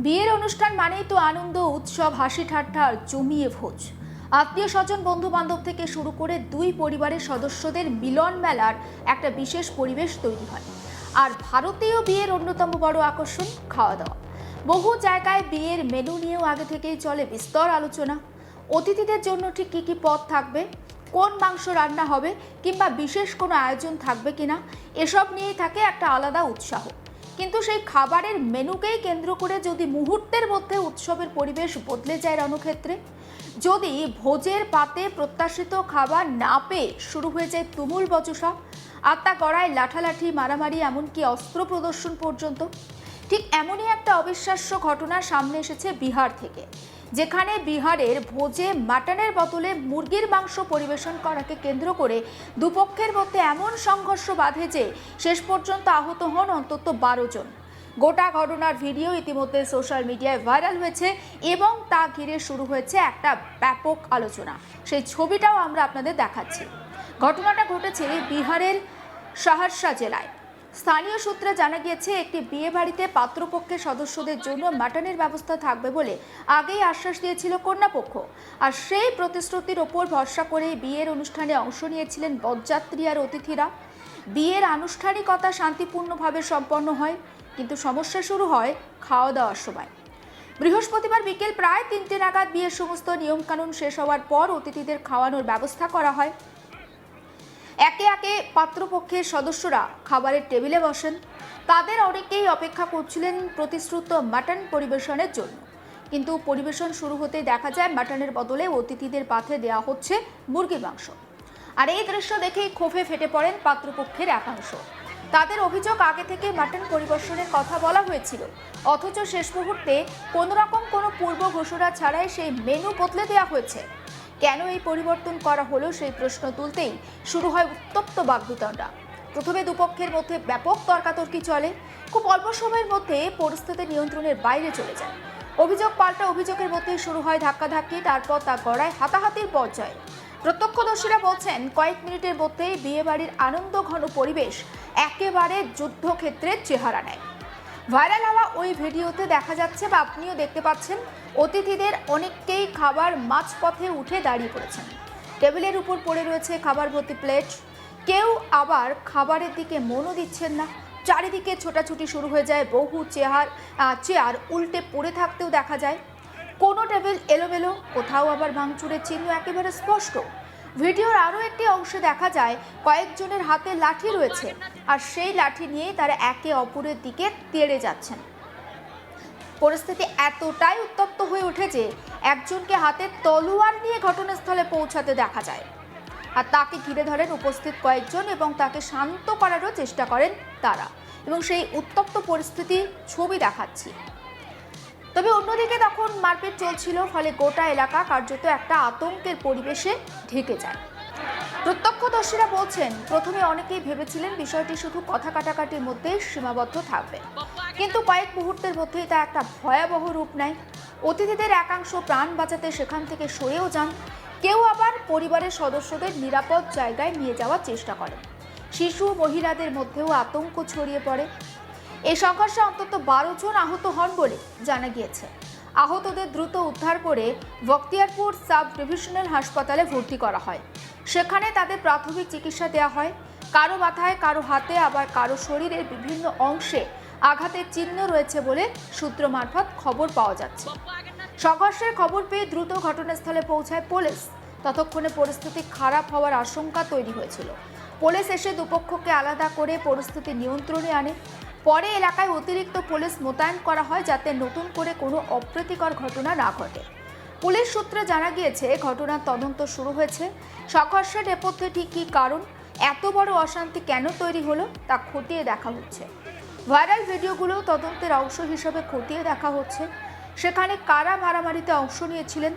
বিয়ের অনুষ্ঠান মানেই তো আনন্দ, উৎসব, হাসি ঠাট্টা আর জমিয়ে ভোজ। আত্মীয় স্বজন, বন্ধু বান্ধব থেকে শুরু করে দুই পরিবারের সদস্যদের মিলন মেলার একটা বিশেষ পরিবেশ তৈরি হয়। আর ভারতীয় বিয়ের অন্যতম বড় আকর্ষণ খাওয়া দাওয়া। বহু জায়গায় বিয়ের মেনু নিয়েও আগে থেকেই চলে বিস্তর আলোচনা। অতিথিদের জন্য ঠিক কী কী পদ থাকবে, কোন মাংস রান্না হবে, কিংবা বিশেষ কোনো আয়োজন থাকবে কিনা, এসব নিয়েই থাকে একটা আলাদা উৎসাহ। কিন্তু সেই খাবারের মেনুকেই কেন্দ্র করে যদি মুহূর্তের মধ্যে উৎসবের পরিবেশ বদলে যায় রণক্ষেত্রে, যদি ভোজের পাতে প্রত্যাশিত খাবার না পেয়ে শুরু হয়ে যায় তুমুল বচসা, আত্মা গড়ায় লাঠালাঠি, মারামারি, এমনকি অস্ত্র প্রদর্শন পর্যন্ত। ঠিক এমনই একটা অবিশ্বাস্য ঘটনা সামনে এসেছে বিহার থেকে, যেখানে বিহারের ভোজে মাটনের বদলে মুরগির মাংস পরিবেশন করাকে কেন্দ্র করে দুপক্ষের মধ্যে এমন সংঘর্ষ বাধে যে শেষ পর্যন্ত আহত হন অন্তত 12 জন। গোটা ঘটনার ভিডিও ইতিমধ্যে সোশ্যাল মিডিয়ায় ভাইরাল হয়েছে এবং তা ঘিরে শুরু হয়েছে একটা ব্যাপক আলোচনা। সেই ছবিটাও আমরা আপনাদের দেখাচ্ছি। ঘটনাটা ঘটেছে বিহারের সহরসা জেলায়। স্থানীয় সূত্রে জানা গিয়েছে, একটি বিয়ে বাড়িতে পাত্রপক্ষের সদস্যদের জন্য মাটনের ব্যবস্থা থাকবে বলে আগেই আশ্বাস দিয়েছিল কন্যাপক্ষ। আর সেই প্রতিশ্রুতির ওপর ভরসা করে বিয়ের অনুষ্ঠানে অংশ নিয়েছিলেন বরযাত্রী আর অতিথিরা। বিয়ের আনুষ্ঠানিকতা শান্তিপূর্ণভাবে সম্পন্ন হয়, কিন্তু সমস্যা শুরু হয় খাওয়া দাওয়ার সময়। বৃহস্পতিবার বিকেল প্রায় 3টে নাগাদ বিয়ের সমস্ত নিয়মকানুন শেষ হওয়ার পর অতিথিদের খাওয়ানোর ব্যবস্থা করা হয়। একে একে পাত্রপক্ষের সদস্যরা খাবারের টেবিলে বসেন। তাদের অনেকেই অপেক্ষা করছিলেন প্রতিশ্রুত মাটন পরিবেশনের জন্য, কিন্তু পরিবেশন শুরু হতেই দেখা যায় মাটনের বদলে অতিথিদের পাতে দেওয়া হচ্ছে মুরগির মাংস। আর এই দৃশ্য দেখেই ক্ষোভে ফেটে পড়েন পাত্রপক্ষের একাংশ। তাদের অভিযোগ, আগে থেকে মাটন পরিবেশনের কথা বলা হয়েছিল, অথচ শেষ মুহূর্তে কোনোরকম কোনো পূর্ব ঘোষণা ছাড়াই সেই মেনু বদলে দেওয়া হয়েছে। কেন এই পরিবর্তন করা হলো সেই প্রশ্ন তুলতেই শুরু হয় উত্তপ্ত বাকবিতণ্ডা। প্রথমে দুপক্ষের মধ্যে ব্যাপক তর্কাতর্কি চলে। খুব অল্প সময়ের মধ্যে পরিস্থিতি নিয়ন্ত্রণের বাইরে চলে যায়। অভিযোগ পাল্টা অভিযোগের মধ্যেই শুরু হয় ধাক্কাধাক্কি, তারপর তা গড়ায় হাতাহাতির পর্যায়ে। প্রত্যক্ষদর্শীরা বলছেন, কয়েক মিনিটের মধ্যেই বিয়েবাড়ির আনন্দ ঘন পরিবেশ একেবারে যুদ্ধক্ষেত্রের চেহারা নেয়। ভাইরাল হওয়া ওই ভিডিওতে দেখা যাচ্ছে, বা আপনিও দেখতে পাচ্ছেন, অতিথিদের অনেককেই খাবার মাঝপথে উঠে দাঁড়িয়ে পড়েছেন। টেবিলের উপর পড়ে রয়েছে খাবার ভর্তি প্লেট। কেউ আবার খাবারের দিকে মনও দিচ্ছেন না। চারিদিকে ছোটাছুটি শুরু হয়ে যায়। বহু চেয়ার উল্টে পড়ে থাকতেও দেখা যায়। কোনো টেবিল এলোমেলো, কোথাও আবার ভাঙচুরের চিহ্ন একেবারে স্পষ্ট। ভিডিওর আরও একটি অংশে দেখা যায় কয়েকজনের হাতে লাঠি রয়েছে, আর সেই লাঠি নিয়ে তারা একে অপরের দিকে তেড়ে যাচ্ছেন। পরিস্থিতি এতটাই উত্তপ্ত হয়ে ওঠে যে একজনকে হাতে তলোয়ার নিয়ে ঘটনাস্থলে পৌঁছাতে দেখা যায়, আর তাকে ঘিরে ধরেন উপস্থিত কয়েকজন এবং তাকে শান্ত করারও চেষ্টা করেন তারা। এবং সেই উত্তপ্ত পরিস্থিতির ছবি দেখাচ্ছি। তবে অন্যদিকে তখন মারপিট চলছিল, ফলে গোটা এলাকা কার্যত একটা আতঙ্কের পরিবেশে ঢেকে যায়। প্রত্যক্ষদর্শীরা বলছেন, প্রথমে অনেকেই ভেবেছিলেন বিষয়টি শুধু কথা কাটাকাটির মধ্যেই সীমাবদ্ধ থাকবে, কিন্তু কয়েক মুহূর্তের মধ্যেই তা একটা ভয়াবহ রূপ নেয়। অতিথিদের একাংশ প্রাণ বাঁচাতে সেখান থেকে সরেও যান। কেউ আবার পরিবারের সদস্যদের নিরাপদ জায়গায় নিয়ে যাওয়ার চেষ্টা করেন। শিশু মহিলাদের মধ্যেও আতঙ্ক ছড়িয়ে পড়ে। এই সংঘর্ষে অন্তত 12 জন আহত হন বলে জানা গিয়েছে। আহতদের দ্রুত উদ্ধার করে বখতিয়ারপুর সাব ডিভিশনাল হাসপাতালে ভর্তি করা হয়। সেখানে তাদের প্রাথমিক চিকিৎসা দেওয়া হয়। কারো মাথায়, কারো হাতে, আবার কারো শরীরের বিভিন্ন অংশে আঘাতের চিহ্ন রয়েছে বলে সূত্র মারফত খবর পাওয়া যাচ্ছে। সংঘর্ষের খবর পেয়ে দ্রুত ঘটনাস্থলে পৌঁছায় পুলিশ। ততক্ষণে পরিস্থিতি খারাপ হওয়ার আশঙ্কা তৈরি হয়েছিল। পুলিশ এসে দুপক্ষকে আলাদা করে পরিস্থিতি নিয়ন্ত্রণে আনে। পরে এলাকায় অতিরিক্ত পুলিশ মোতায়েন করা হয়, যাতে নতুন করে কোনো অপ্রীতিকর ঘটনা না ঘটে। পুলিশ সূত্রে জানা গিয়েছে, ঘটনার তদন্ত শুরু হয়েছে। সংঘর্ষের নেপথ্যে ঠিক কী কারণ, এত বড় অশান্তি কেন তৈরি হলো, তা খতিয়ে দেখা হচ্ছে। ভাইরাল ভিডিওগুলো তদন্তের অংশ হিসেবে খতিয়ে দেখা হচ্ছে। সেখানে কারা মারামারিতে অংশ নিয়েছিলেন,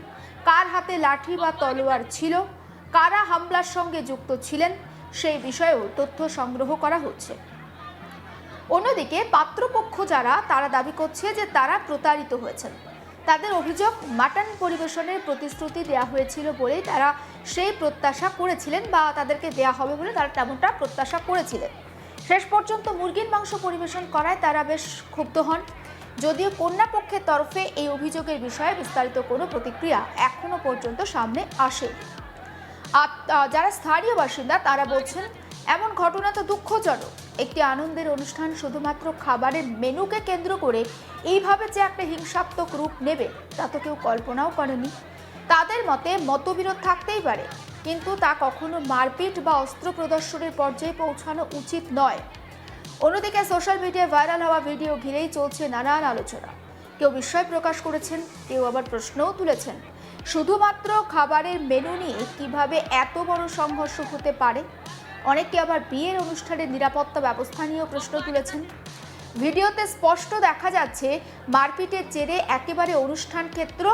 কার হাতে লাঠি বা তলোয়ার ছিল, কারা হামলার সঙ্গে যুক্ত ছিলেন, সেই বিষয়েও তথ্য সংগ্রহ করা হচ্ছে। অন্যদিকে পাত্রপক্ষ যারা, তারা দাবি করছে যে তারা প্রতারিত হয়েছেন। তাদের অভিযোগ, মাটন পরিবেশনের প্রতিশ্রুতি দেওয়া হয়েছিল বলেই তারা সেই প্রত্যাশা করেছিলেন, বা তাদেরকে দেওয়া হবে বলে তারা তেমনটা প্রত্যাশা করেছিলেন। শেষ পর্যন্ত মুরগির মাংস পরিবেশন করায় তারা বেশ ক্ষুব্ধ হন। যদিও কন্যা পক্ষের তরফে এই অভিযোগের বিষয়ে বিস্তারিত কোনো প্রতিক্রিয়া এখনো পর্যন্ত সামনে আসে। যারা স্থানীয় বাসিন্দা তারা বলছেন, এমন ঘটনা তো দুঃখজনক। একটি আনন্দের অনুষ্ঠান শুধুমাত্র খাবারের মেনুকে কেন্দ্র করে এইভাবে যে একটা হিংসাত্মক রূপ নেবে তা তো কেউ কল্পনাও করেনি। তাদের মতে মতবিরোধ থাকতেই পারে, কিন্তু তা কখনো মারপিট বা অস্ত্র প্রদর্শনের পর্যায়ে পৌঁছানো উচিত নয়। অন্যদিকে সোশ্যাল মিডিয়ায় ভাইরাল হওয়া ভিডিও ঘিরেই চলছে নানান আলোচনা। কেউ বিস্ময় প্রকাশ করেছেন, কেউ আবার প্রশ্নও তুলেছেন, শুধুমাত্র খাবারের মেনু নিয়ে কিভাবে এত বড় সংঘর্ষ হতে পারে। অনেকে আবার বিয়ের অনুষ্ঠানের নিরাপত্তা ব্যবস্থা নিয়েও প্রশ্ন তুলেছেন। ভিডিওতে স্পষ্ট দেখা যাচ্ছে মারপিটের জেরে একেবারে অনুষ্ঠান ক্ষেত্র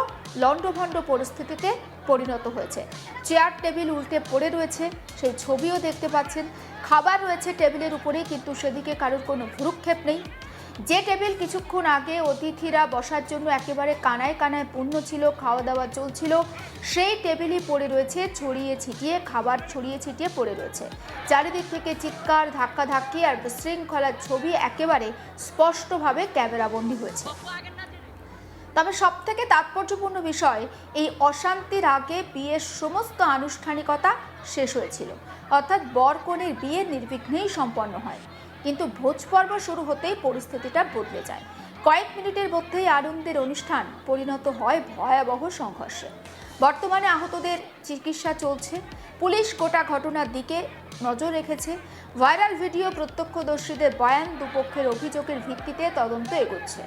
লণ্ডভণ্ড পরিস্থিতিতে পরিণত হয়েছে। চেয়ার টেবিল উল্টে পড়ে রয়েছে, সেই ছবিও দেখতে পাচ্ছেন। খাবার রয়েছে টেবিলের উপরেই, কিন্তু সেদিকে কারোর কোনো ভ্রুক্ষেপ নেই। যে টেবিল কিছুক্ষণ আগে অতিথিরা বসার জন্য একেবারে কানায় কানায় পূর্ণ ছিল, খাওয়া দাওয়া চলছিল, সেই টেবিলই পড়ে রয়েছে ছড়িয়ে ছিটিয়ে, খাবার ছড়িয়ে ছিটিয়ে পড়ে রয়েছে। চারিদিক থেকে চিৎকার, ধাক্কাধাক্কি আর বিশৃঙ্খলার ছবি একেবারে স্পষ্টভাবে ক্যামেরাবন্দি হয়েছে। তবে সবথেকে তাৎপর্যপূর্ণ বিষয়, এই অশান্তির আগে বিয়ের সমস্ত আনুষ্ঠানিকতা শেষ হয়েছিল, অর্থাৎ বর কনের বিয়ে নির্বিঘ্নেই সম্পন্ন হয়। কিন্তু ভোজ পর্ব শুরু হতেই পরিস্থিতিটা বদলে যায়। কয়েক মিনিটের মধ্যেই আনন্দের অনুষ্ঠান পরিণত হয় ভয়াবহ সংঘর্ষে। বর্তমানে আহতদের চিকিৎসা চলছে। পুলিশ গোটা ঘটনার দিকে নজর রেখেছে। ভাইরাল ভিডিও, প্রত্যক্ষদর্শীদের বয়ান, দুপক্ষের অভিযোগের ভিত্তিতে তদন্ত এগোচ্ছে।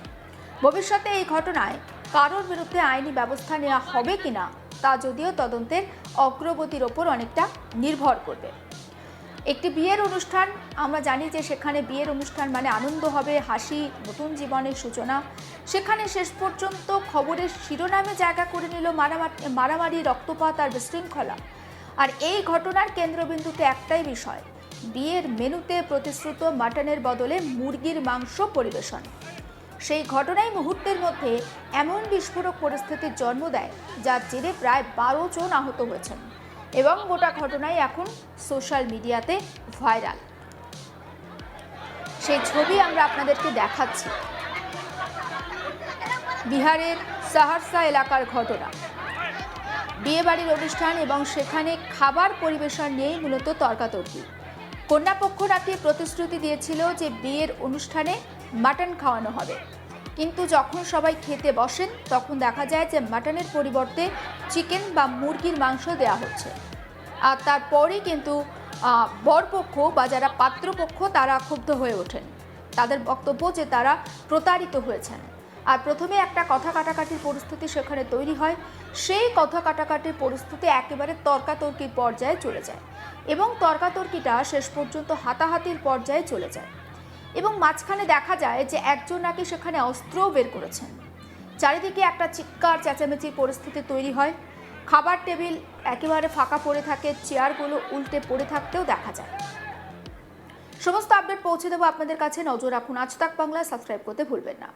ভবিষ্যতে এই ঘটনায় কারোর বিরুদ্ধে আইনি ব্যবস্থা নেওয়া হবে কিনা তা যদিও তদন্তের অগ্রগতির ওপর অনেকটা নির্ভর করবে। একটি বিয়ের অনুষ্ঠান, আমরা জানি যে সেখানে বিয়ের অনুষ্ঠান মানে আনন্দ হবে, হাসি, নতুন জীবনের সূচনা। সেখানে শেষ পর্যন্ত খবরের শিরোনামে জায়গা করে নিল মারামারি, রক্তপাত আর বিশৃঙ্খলা। আর এই ঘটনার কেন্দ্রবিন্দুতে একটাই বিষয়, বিয়ের মেনুতে প্রতিশ্রুত মাটনের বদলে মুরগির মাংস পরিবেশন। সেই ঘটনাই মুহূর্তের মধ্যে এমন বিস্ফোরক পরিস্থিতির জন্ম দেয়, যার জেরে প্রায় 12 জন আহত হয়েছেন এবং গোটা ঘটনাই এখন সোশ্যাল মিডিয়াতে ভাইরাল। সেই ছবি আমরা আপনাদেরকে দেখাচ্ছি। বিহারের সাহারসা এলাকার ঘটনা। বিয়েবাড়ির অনুষ্ঠান এবং সেখানে খাবার পরিবেশন নিয়েই মূলত তর্কাতর্কি। কন্যাপক্ষ নাকি প্রতিশ্রুতি দিয়েছিল যে বিয়ের অনুষ্ঠানে মাটন খাওয়ানো হবে, কিন্তু যখন সবাই খেতে বসেন তখন দেখা যায় যে মাটনের পরিবর্তে চিকেন বা মুরগির মাংস দেওয়া হচ্ছে। আর তারপরেই কিন্তু বরপক্ষ বা যারা পাত্রপক্ষ তারা ক্ষুব্ধ হয়ে ওঠেন। তাদের বক্তব্য যে তারা প্রতারিত হয়েছেন। আর প্রথমে একটা কথা কাটাকাটির পরিস্থিতি সেখানে তৈরি হয়। সেই কথা কাটাকাটির পরিস্থিতি একেবারে তর্কাতর্কির পর্যায়ে চলে যায় এবং তর্কাতর্কিটা শেষ পর্যন্ত হাতাহাতির পর্যায়ে চলে যায় এবং মাঝখানে দেখা যায় যে একজন নাকি সেখানে অস্ত্রও বের করেছেন। চারিদিকে একটা চিৎকার চেঁচামেচির পরিস্থিতি তৈরি হয়। খাবার টেবিল একেবারে ফাঁকা পড়ে থাকে, চেয়ারগুলো উল্টে পড়ে থাকতেও দেখা যায়। সমস্ত আপডেট পৌঁছে দেবো আপনাদের কাছে। নজর রাখুন আজ তাক বাংলা, সাবস্ক্রাইব করতে ভুলবেন না।